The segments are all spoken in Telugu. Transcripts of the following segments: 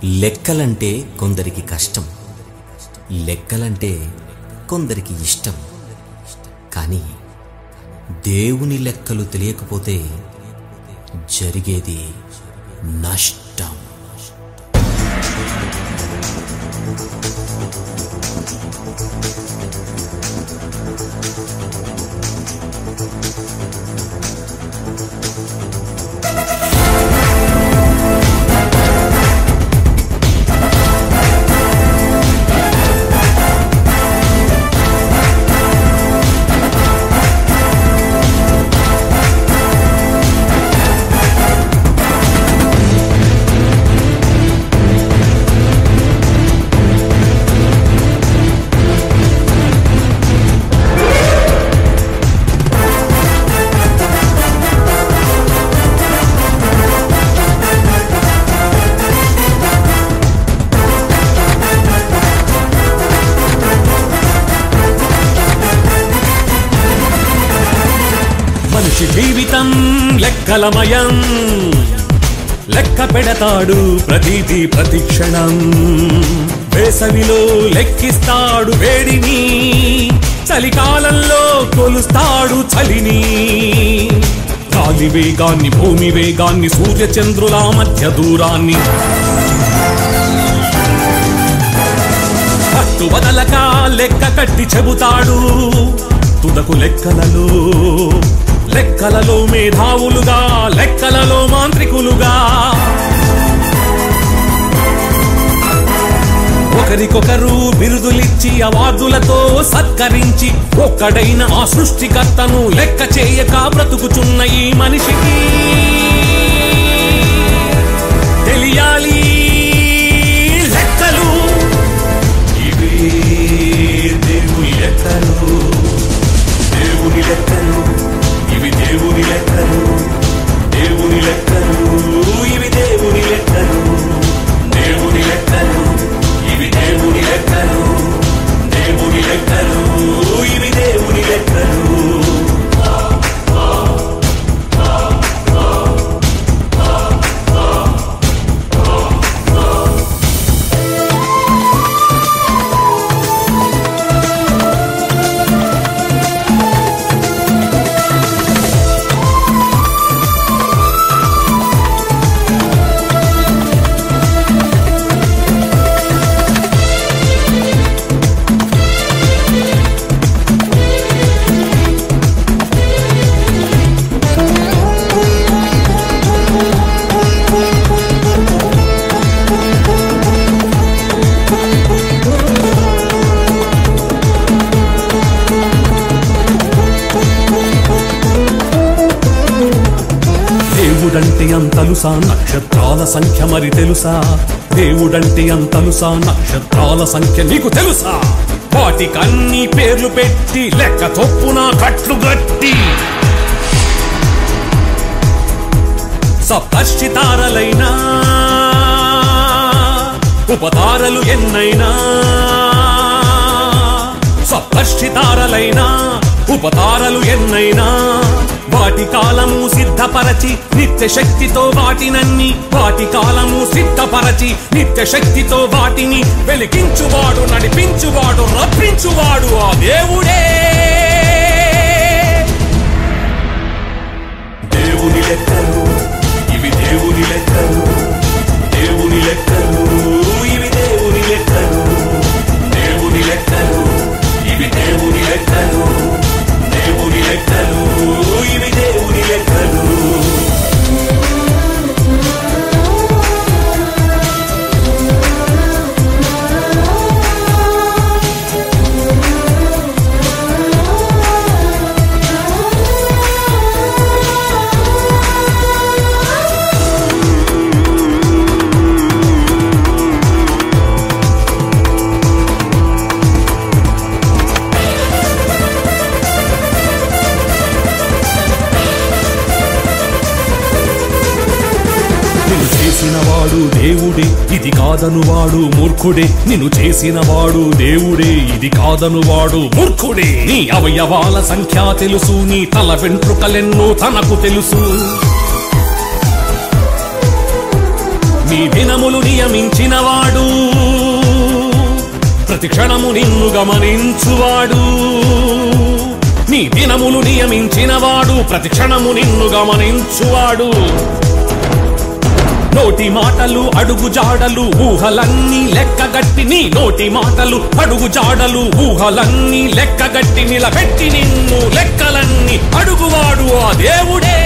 లెక్కలంటే కొందరికి కష్టం, లెక్కలంటే కొందరికి ఇష్టం. కానీ దేవుని లెక్కలు తెలియకపోతే జరిగేది నష్టం. జీవితం లెక్కలమయం, లెక్క పెడతాడు ప్రతిదీ ప్రతిక్షణం. వేసవిలో లెక్కిస్తాడు వేడిని, చలికాలంలో కొలుస్తాడు చలిని. గాలి వేగాన్ని, భూమి వేగాన్ని, సూర్యచంద్రుల మధ్య దూరాన్ని పట్టు వదలక లెక్క కట్టి చెబుతాడు. తుదకు లెక్కలలో మేధావులుగా, లెక్కలలో మాంత్రికులుగా, ఒకరికొకరు బిరుదులిచ్చి అవార్డులతో సత్కరించి ఒక్కడైన ఆ సృష్టికర్తను లెక్క చేయక బ్రతుకుచున్న ఈ మనిషికి తెలియాలి లెక్కలు. ఇవే దేవుని లెక్కలు, దేవుని లెక్కలు, ఇవి దేవుని లెక్కలు, దేవుని లెక్కలు, ఇవి దేవుని లెక్కలు, దేవుని లెక్కలు, ఇవి దేవుని లెక్కలు, దేవుని లెక్కలు, ఇవి దేవుని లెక్కలు. దేవుడంటే అంతలుసా, నక్షత్రాల సంఖ్య మరి తెలుసా? దేవుడంటే అంతలుసా, నక్షత్రాల సంఖ్య నీకు తెలుసా? వాటికన్నీ పేర్లు పెట్టి లెక్క చొప్పున కట్లు గట్టి సప్తర్షి తారలైనా ఉపతారలు ఎన్నైనా, సప్తర్షి తారలైనా ఉపతారలు ఎన్నైనా వాటి కాలము సిద్ధపరచి నిత్య శక్తితో వాటినన్ని, వాటి కాలము సిద్ధపరచి నిత్య శక్తితో వాటిని వెలిగించువాడు, నడిపించువాడు, రప్పించువాడు ఆ దేవుడే. దేవుని లెక్కలు, ఇవి దేవుని లెక్కలు, దేవుని లెక్కలు, ఇవి దేవుని లెక్కలు, దేవుని లెక్కలు, ఇవి దేవుని లెక్కలు, దేవుని లెక్కలు, ఇవి దేవుని లెక్కలు. చేసినవాడు దేవుడే, ఇది కాదనువాడు మూర్ఖుడే. నిన్ను చేసినవాడు దేవుడే, ఇది కాదనువాడు మూర్ఖుడే. నీ అవయవాల సంఖ్య తెలుసు, నీ తల వెంట్రుకలెన్నో తనకు తెలుసు. నీ దినములు నియమించినవాడు, ప్రతి క్షణము నిన్ను గమనించువాడు. నీ దినములు నియమించినవాడు, ప్రతి క్షణము నిన్ను గమనించువాడు. నోటి మాటలు అడుగు జాడలు ఊహలన్నీ లెక్కగట్టి, నీ నోటి మాటలు అడుగు జాడలు ఊహలన్నీ లెక్కగట్టి నిలబెట్టి నిన్ను లెక్కలన్నీ అడుగువాడు ఆ దేవుడే.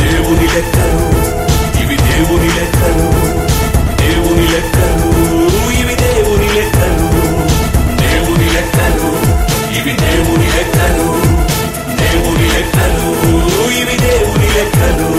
దేవుని లెక్కలు ఇవి, దేవుని లెక్కలు, దేవుని లెక్కలు ఇవి, దేవుని లెక్కలు, దేవుని లెక్కలు ఇవి, దేవుని లెక్కలు, దేవుని లెక్కలు ఇవి, దేవుని లెక్కలు.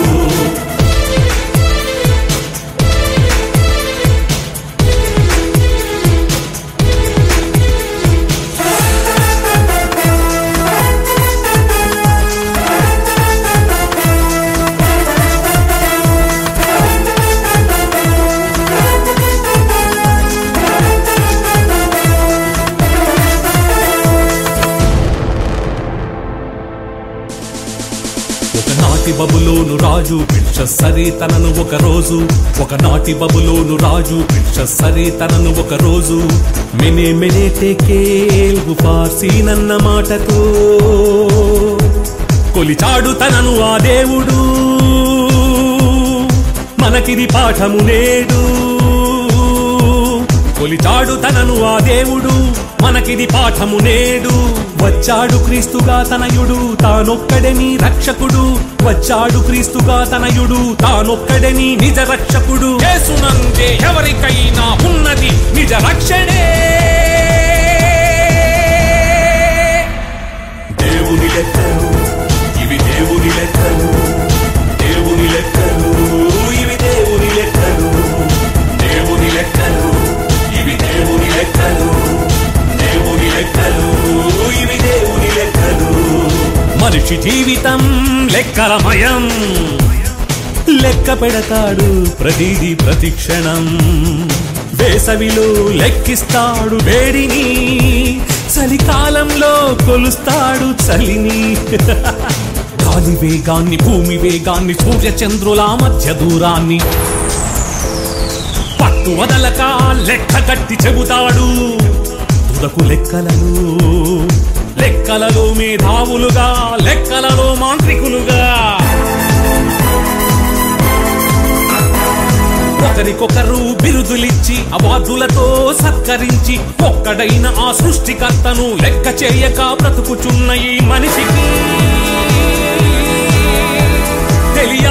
ఒకనాటి బబులోను రాజు బిల్షస్సరీ తనను ఒక రోజు, ఒకనాటి బబులోను రాజు బిల్షస్సరీ తనను ఒక రోజు మెనే మెనే టెకేల్ గుఫార్సీనన్న మాటతో కొలిచాడు తనను ఆ దేవుడు. మనకిది పాఠము నేడు, కొలిచాడు తనను ఆ దేవుడు, మనకిది పాఠము నేడు. వచ్చాడు క్రీస్తుగా తనయుడు, తానొక్కడే నీ రక్షకుడు. వచ్చాడు క్రీస్తుగా తనయుడు, తానొక్కడే నీ నిజ రక్షకుడు. యేసునందే ఎవరికైనా ఉన్నది నిజ రక్షణే. దేవుని లెక్కలు ఇవి, దేవుని లెక్కలు, దేవుని లెక్కలు ఇవి, దేవుని లెక్కలు, దేవుని లెక్కలు ఇవి, దేవుని లెక్కలు, దేవుని లెక్కలు ఇవి, దేవుని లెక్కలు. మనిషి జీవితం లెక్కలమయం, లెక్క పెడతాడు ప్రతిదీ ప్రతిక్షణం. వేసవిలో లెక్కిస్తాడు వేడిని, చలికాలంలో కొలుస్తాడు చలిని. గాలి వేగాన్ని, భూమి వేగాన్ని, సూర్య చంద్రుల మధ్య దూరాన్ని పట్టు వదలక లెక్క కట్టి చెబుతాడు. తుదకు లెక్కలను, లెక్కలలో మేధావులుగా, లెక్కలలో మాంత్రికులుగా ఒకరికొకరు బిరుదులిచ్చి అవార్డులతో సత్కరించి ఒక్కడైన ఆ సృష్టికర్తను లెక్క చేయక బ్రతుకుచున్న ఈ మనిషికి తెలియ